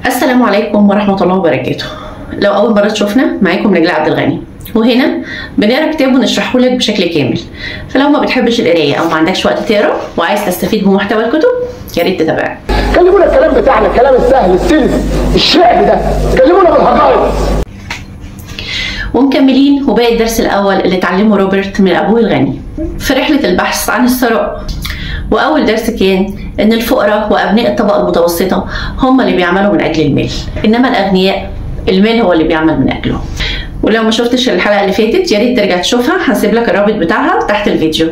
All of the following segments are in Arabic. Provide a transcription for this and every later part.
السلام عليكم ورحمة الله وبركاته. لو أول مرة تشوفنا، معاكم نجلاء عبد الغني، وهنا بنقرا كتاب ونشرحه لك بشكل كامل. فلو ما بتحبش القراية أو ما عندكش وقت تقرا وعايز تستفيد بمحتوى الكتب، يا ريت تتابعنا. كلمونا الكلام بتاعنا، الكلام السهل السلس الشعبي ده، كلمونا بالحقائق. ومكملين وباقي الدرس الأول اللي اتعلمه روبرت من أبوه الغني في رحلة البحث عن الثراء. وأول درس كان إن الفقراء وأبناء الطبقة المتوسطة هم اللي بيعملوا من أجل المال، إنما الأغنياء المال هو اللي بيعمل من أجله. ولو ما شفتش الحلقة اللي فاتت يا ريت ترجع تشوفها، هسيب لك الرابط بتاعها تحت الفيديو.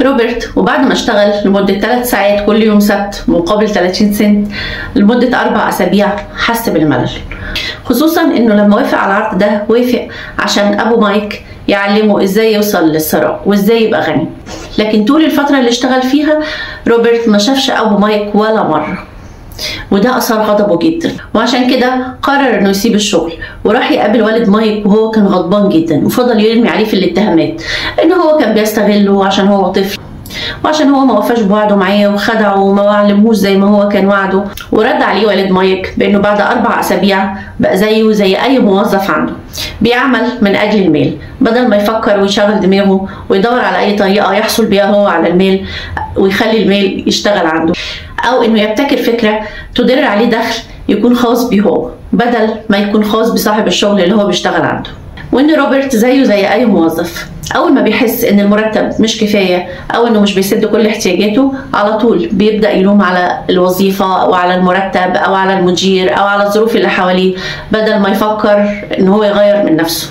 روبرت وبعد ما اشتغل لمدة 3 ساعات كل يوم سبت مقابل 30 سنت لمدة 4 أسابيع حس بالملل، خصوصا انه لما وافق على العرض ده وافق عشان ابو مايك يعلمه ازاي يوصل للثراء وازاي يبقى غني. لكن طول الفترة اللي اشتغل فيها روبرت ما شافش ابو مايك ولا مرة، وده اثار غضبه جدا، وعشان كده قرر انه يسيب الشغل وراح يقابل والد مايك وهو كان غضبان جدا، وفضل يرمي عليه في الاتهامات ان هو كان بيستغله عشان هو طفل، وعشان هو ما وفاش بوعده معاه وخدعه وما علمهوش زي ما هو كان وعده. ورد عليه والد مايك بانه بعد 4 أسابيع بقى زيه زي اي موظف عنده، بيعمل من اجل المال بدل ما يفكر ويشغل دماغه ويدور على اي طريقه يحصل بيها هو على المال ويخلي المال يشتغل عنده، او انه يبتكر فكره تدر عليه دخل يكون خاص بيه هو بدل ما يكون خاص بصاحب الشغل اللي هو بيشتغل عنده. وان روبرت زيه زي اي موظف، اول ما بيحس ان المرتب مش كفايه او انه مش بيسد كل احتياجاته على طول بيبدا يلوم على الوظيفه او على المرتب او على المدير او على الظروف اللي حواليه بدل ما يفكر ان هو يغير من نفسه.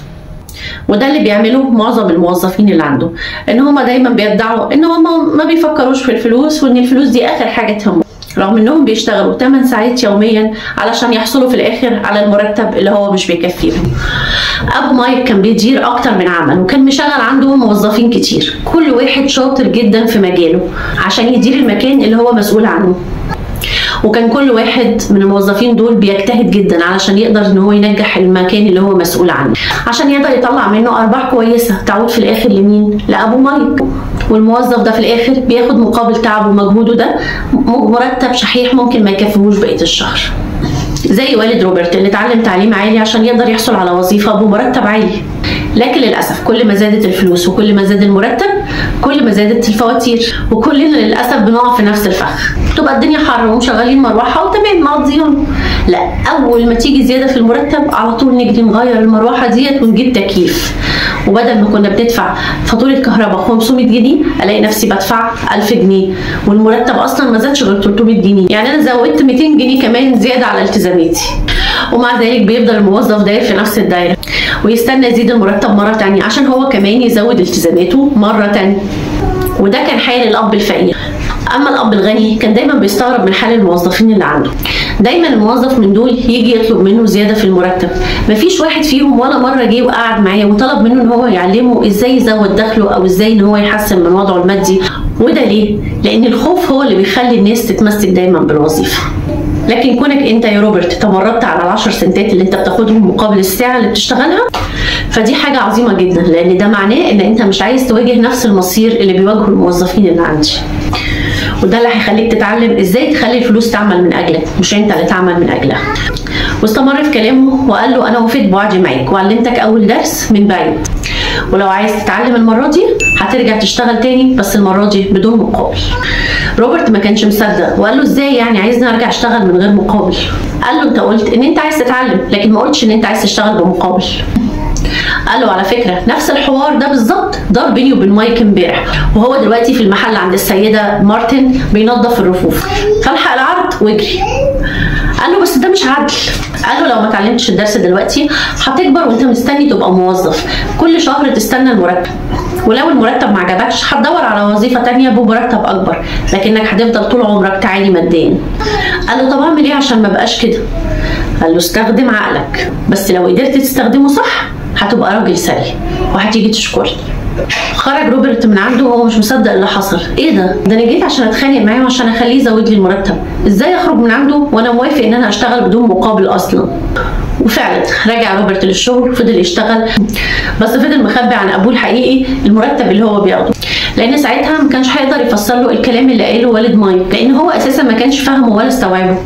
وده اللي بيعمله معظم الموظفين اللي عنده، ان هم دايما بيدعوا ان هم ما بيفكروش في الفلوس وان الفلوس دي اخر حاجه تهمهم، رغم انهم بيشتغلوا 8 ساعات يوميا علشان يحصلوا في الاخر على المرتب اللي هو مش بيكفيهم. ابو مايك كان بيدير اكتر من عمل وكان مشغل عنده موظفين كتير، كل واحد شاطر جدا في مجاله عشان يدير المكان اللي هو مسؤول عنه، وكان كل واحد من الموظفين دول بيجتهد جدا علشان يقدر ان هو ينجح المكان اللي هو مسؤول عنه، عشان يقدر يطلع منه ارباح كويسه تعود في الاخر لمين؟ لابو مايك. والموظف ده في الاخر بياخد مقابل تعبه ومجهوده ده مرتب شحيح ممكن ما يكفيهوش بقيه الشهر، زي والد روبرت اللي اتعلم تعليم عالي عشان يقدر يحصل على وظيفه بمرتب عالي. لكن للاسف كل ما زادت الفلوس وكل ما زاد المرتب كل ما زادت الفواتير، وكلنا للاسف بنقع في نفس الفخ. تبقى الدنيا حر ومشغلين مروحه وتمام مقضيين، لا اول ما تيجي زياده في المرتب على طول نجري نغير المروحه ديت ونجيب تكييف، وبدل ما كنا بندفع فاتوره كهرباء 500 جنيه الاقي نفسي بدفع 1000 جنيه، والمرتب اصلا ما زادش غير 300 جنيه، يعني انا زودت 200 جنيه كمان زياده على التزاماتي. ومع ذلك بيفضل الموظف داير في نفس الدايره ويستنى يزيد المرتب مره تانية عشان هو كمان يزود التزاماته مره تانية. وده كان حال الاب الفقير. اما الاب الغني كان دايما بيستغرب من حال الموظفين اللي عنده، دايما الموظف من دول يجي يطلب منه زياده في المرتب، مفيش واحد فيهم ولا مره جه وقعد معاه وطلب منه ان هو يعلمه ازاي يزود دخله او ازاي ان هو يحسن من وضعه المادي. وده ليه؟ لان الخوف هو اللي بيخلي الناس تتمسك دايما بالوظيفه. لكن كونك انت يا روبرت تمردت على ال10 سنتات اللي انت بتاخدهم مقابل الساعه اللي بتشتغلها، فدي حاجه عظيمه جدا، لان ده معناه ان انت مش عايز تواجه نفس المصير اللي بيواجهه الموظفين اللي عندي. وده اللي هيخليك تتعلم ازاي تخلي الفلوس تعمل من اجلك مش انت اللي تعمل من اجلها. واستمر في كلامه وقال له انا وفيت بوعدي معاك وعلمتك اول درس من بعيد، ولو عايز تتعلم المره دي هترجع تشتغل تاني بس المره دي بدون مقابل. روبرت ما كانش مصدق وقال له ازاي يعني عايزني ارجع اشتغل من غير مقابل؟ قال له انت قلت ان انت عايز تتعلم لكن ما قلتش ان انت عايز تشتغل بمقابل. قال له على فكره نفس الحوار ده بالظبط دار بيني وبين مايك امبارح، وهو دلوقتي في المحل عند السيده مارتن بينظف الرفوف، فالحق العرض واجري. قال له بس ده مش عدل. قال له لو ما اتعلمتش الدرس دلوقتي هتكبر وانت مستني تبقى موظف كل شهر تستنى المرتب، ولو المرتب ما عجبكش هتدور على وظيفه تانية بمرتب اكبر، لكنك هتفضل طول عمرك تعاني ماديا. قال له طب اعمل ايه عشان ما بقاش كده؟ قال له استخدم عقلك، بس لو قدرت تستخدمه صح هتبقى راجل ثري وهتيجي تشكرني. خرج روبرت من عنده وهو مش مصدق اللي حصل. ايه ده انا جيت عشان اتخانق معاه وعشان اخليه يزود لي المرتب، ازاي اخرج من عنده وانا موافق ان انا اشتغل بدون مقابل اصلا؟ وفعلا رجع روبرت للشغل وفضل يشتغل، بس فضل مخبي عن ابوه الحقيقي المرتب اللي هو بياخده، لان ساعتها ما كانش هيقدر يفسر له الكلام اللي قاله والد مايك، لان هو اساسا ما كانش فاهمه ولا استوعبه.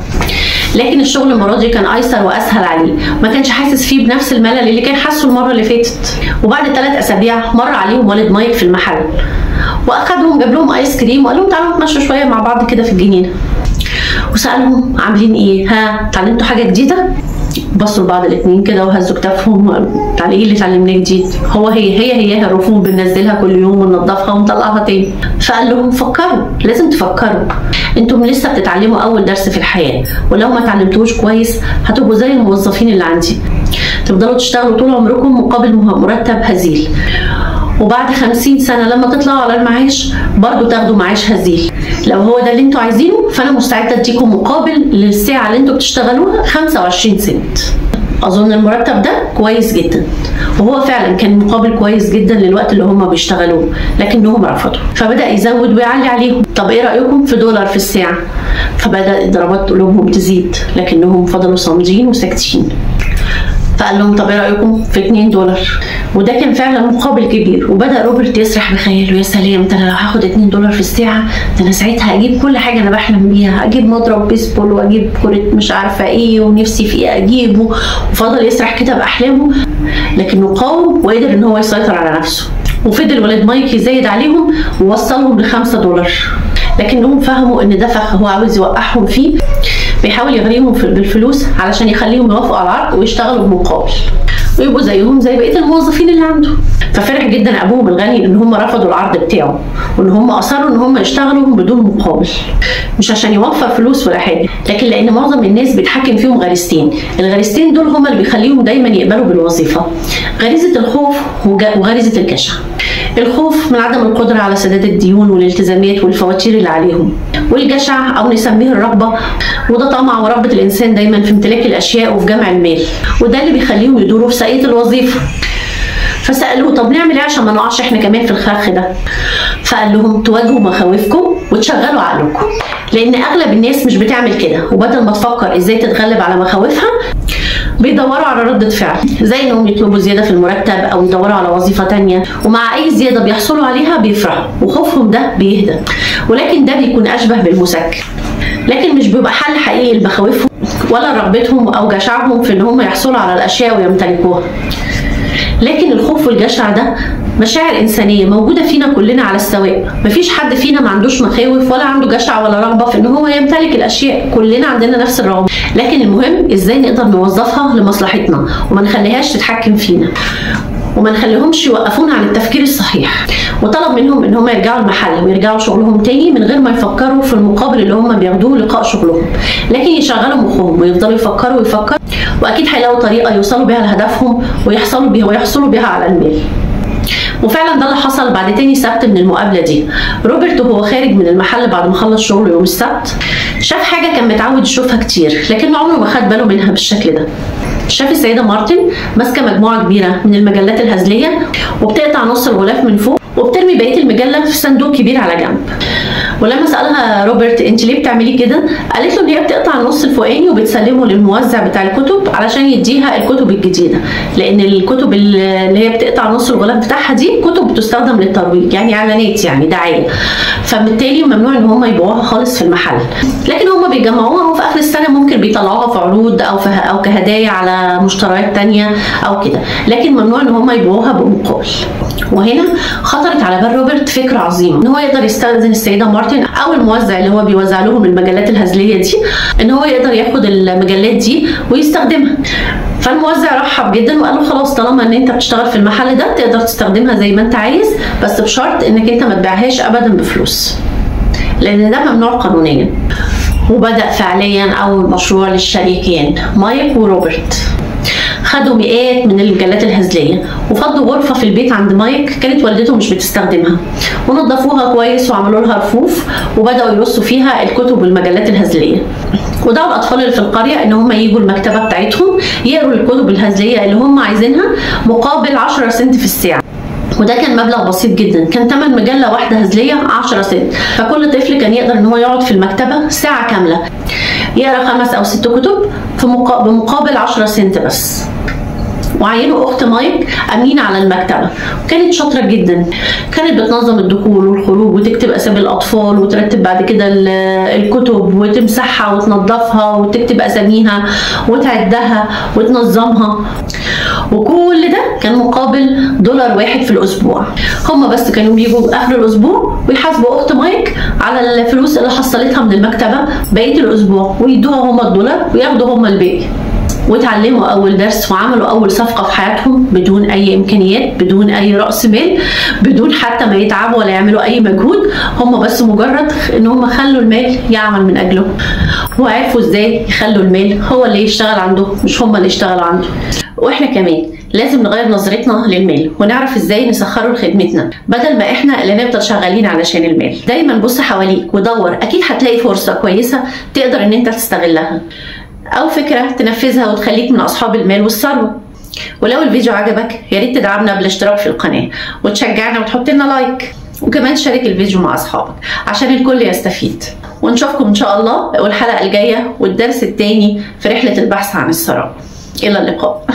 لكن الشغل المره دي كان ايسر واسهل عليه، ما كانش حاسس فيه بنفس الملل اللي كان حاسه المره اللي فاتت. وبعد 3 أسابيع مر عليهم والد مايك في المحل واخدهم جاب لهم ايس كريم وقال لهم تعالوا نتمشوا شويه مع بعض كده في الجنينه، وسالهم عاملين ايه؟ ها اتعلمتوا حاجه جديده؟ بصوا لبعض الاثنين كده وهزوا كتافهم وقالوا ايه اللي اتعلمناه جديد؟ هو هي الرفوف بننزلها كل يوم وننضفها ونطلعها تاني. فقال لهم فكروا، لازم تفكروا، انتم لسه بتتعلموا اول درس في الحياه، ولو ما اتعلمتوش كويس هتبقوا زي الموظفين اللي عندي، تفضلوا تشتغلوا طول عمركم مقابل مرتب هزيل، وبعد 50 سنة لما تطلعوا على المعاش برضو تاخدوا معاش هزيل. لو هو ده اللي انتوا عايزينه فانا مستعدة اديكم مقابل للساعة اللي انتوا بتشتغلوها 25 سنت. اظن المرتب ده كويس جدا، وهو فعلا كان مقابل كويس جدا للوقت اللي هم بيشتغلوه، لكنهم رفضوا. فبدأ يزود ويعلي عليهم، طب ايه رأيكم في $1 في الساعة؟ فبدأ ضربات قلوبهم تزيد، لكنهم فضلوا صامدين وساكتين. فقال لهم طب ايه رايكم في $2؟ وده كان فعلا مقابل كبير. وبدا روبرت يسرح بخياله، يا سلام، ده انا لو هاخد $2 في الساعه ده انا ساعتها اجيب كل حاجه انا بحلم بيها، اجيب مضرب بيسبول واجيب كره مش عارفه ايه ونفسي في ايه اجيبه. وفضل يسرح كده باحلامه، لكنه قاوم وقدر ان هو يسيطر على نفسه. وفضل ولد مايك يزايد عليهم ووصلهم $5، لكنهم فهموا ان ده فخ هو عاوز يوقعهم فيه، بيحاول يغريهم بالفلوس علشان يخليهم يوافقوا على العرض ويشتغلوا بمقابل ويبقوا زيهم زي بقيه الموظفين اللي عنده. ففرح جدا ابوهم الغني ان هم رفضوا العرض بتاعه، وان هم اصروا ان هم يشتغلوا بدون مقابل، مش عشان يوفر فلوس ولا حاجه، لكن لان معظم الناس بيتحكم فيهم غريزتين. الغريزتين دول هم اللي بيخليهم دايما يقبلوا بالوظيفه، غريزه الخوف وغريزه الجشع. الخوف من عدم القدره على سداد الديون والالتزامات والفواتير اللي عليهم، والجشع او نسميه الرغبه، وده طمع ورغبه الانسان دايما في امتلاك الاشياء وفي جمع المال، وده اللي بيخليهم يدوروا في ساقية الوظيفه. فسالوه طب نعمل ايه عشان ما نقعش احنا كمان في الخرخ ده؟ فقال لهم تواجهوا مخاوفكم وتشغلوا عقلكم، لان اغلب الناس مش بتعمل كده، وبدل ما تفكر ازاي تتغلب على مخاوفها بيدوروا على ردة فعل، زي انهم يطلبوا زيادة في المرتب او يدوروا على وظيفة تانية، ومع اي زيادة بيحصلوا عليها بيفرحوا وخوفهم ده بيهدى. ولكن ده بيكون اشبه بالمسكن، لكن مش بيبقى حل حقيقي لمخاوفهم ولا رغبتهم او جشعهم في ان هم يحصلوا على الاشياء ويمتلكوها. لكن الخوف والجشع ده مشاعر إنسانية موجودة فينا كلنا على السواء، مفيش حد فينا ما عندوش مخاوف ولا عنده جشع ولا رغبة في ان هو يمتلك الاشياء، كلنا عندنا نفس الرغبة، لكن المهم ازاي نقدر نوظفها لمصلحتنا وما نخليهاش تتحكم فينا، وما نخليهمش يوقفونا عن التفكير الصحيح. وطلب منهم ان هم يرجعوا المحل ويرجعوا شغلهم تاني من غير ما يفكروا في المقابل اللي هم بياخدوه لقاء شغلهم، لكن يشغلوا مخهم ويفضلوا يفكروا واكيد هيلاقوا طريقة يوصلوا بيها لهدفهم ويحصلوا بيها على المال. وفعلا ده اللي حصل بعد تاني سبت من المقابله دي. روبرت وهو خارج من المحل بعد ما خلص شغله يوم السبت شاف حاجه كان متعود يشوفها كتير، لكن عمره ما خد باله منها بالشكل ده. شاف السيده مارتن ماسكه مجموعه كبيره من المجلات الهزليه وبتقطع نص الغلاف من فوق وبترمي بقيه المجله في صندوق كبير على جنب. ولما سالها روبرت انت ليه بتعملي كده؟ قالت له ان هي بتقطع النص الفوقاني وبتسلمه للموزع بتاع الكتب علشان يديها الكتب الجديده، لان الكتب اللي هي بتقطع نص الغلاف بتاعها دي كتب بتستخدم للترويج، يعني اعلانات، يعني دعايه، فبالتالي ممنوع ان هم يبيعوها خالص في المحل، لكن هم بيجمعوها وفي اخر السنه ممكن بيطلعوها في عروض او كهدايا على مشتريات ثانيه او كده، لكن ممنوع ان هم يبيعوها بمقابل. وهنا خطرت على بال روبرت فكره عظيمه، ان هو يقدر يستأذن السيده مارتن او الموزع اللي هو بيوزع لهم المجلات الهزليه دي ان هو يقدر ياخد المجلات دي ويستخدمها. فالموزع رحب جدا وقال له خلاص طالما ان انت بتشتغل في المحل ده تقدر تستخدمها زي ما انت عايز، بس بشرط انك انت ما تبيعهاش ابدا بفلوس، لان ده ممنوع قانونيا. وبدأ فعليا اول مشروع للشريكين مايك وروبرت. خدوا مئات من المجلات الهزليه وفضوا غرفه في البيت عند مايك كانت والدته مش بتستخدمها، ونظفوها كويس وعملوا لها رفوف وبداوا يرصوا فيها الكتب والمجلات الهزليه. ودعوا الاطفال اللي في القريه ان هم يجوا المكتبه بتاعتهم يقروا الكتب الهزليه اللي هم عايزينها مقابل 10 سنت في الساعه. وده كان مبلغ بسيط جدا، كان ثمن مجله واحده هزليه 10 سنت، فكل طفل كان يقدر ان هو يقعد في المكتبه ساعه كامله يقرا 5 أو 6 كتب بمقابل 10 سنت بس. وعينوا اخت مايك امينه على المكتبه، وكانت شاطره جدا. كانت بتنظم الدخول والخروج وتكتب اسامي الاطفال وترتب بعد كده الكتب وتمسحها وتنظفها وتكتب اساميها وتعدها وتنظمها. وكل ده كان مقابل $1 في الاسبوع. هما بس كانوا بيجوا اخر الاسبوع ويحاسبوا اخت مايك على الفلوس اللي حصلتها من المكتبه بقيه الاسبوع، ويدوها هما $1 وياخدوا هما الباقي. واتعلموا اول درس وعملوا اول صفقه في حياتهم بدون اي امكانيات، بدون اي راس مال، بدون حتى ما يتعبوا ولا يعملوا اي مجهود. هم بس مجرد ان هم خلوا المال يعمل من اجلهم، وعرفوا ازاي يخلوا المال هو اللي يشتغل عندهم مش هم اللي يشتغلوا عنده. واحنا كمان لازم نغير نظرتنا للمال ونعرف ازاي نسخره لخدمتنا، بدل ما احنا اللي نفضل شغالين علشان المال. دايما بص حواليك ودور، اكيد هتلاقي فرصه كويسه تقدر ان انت تستغلها، او فكره تنفذها وتخليك من اصحاب المال والثروه. ولو الفيديو عجبك يا ريت تدعمنا بالاشتراك في القناه وتشجعنا وتحط لنا لايك، وكمان شارك الفيديو مع اصحابك عشان الكل يستفيد. ونشوفكم ان شاء الله والحلقه الجايه والدرس الثاني في رحله البحث عن الثراء. الى اللقاء.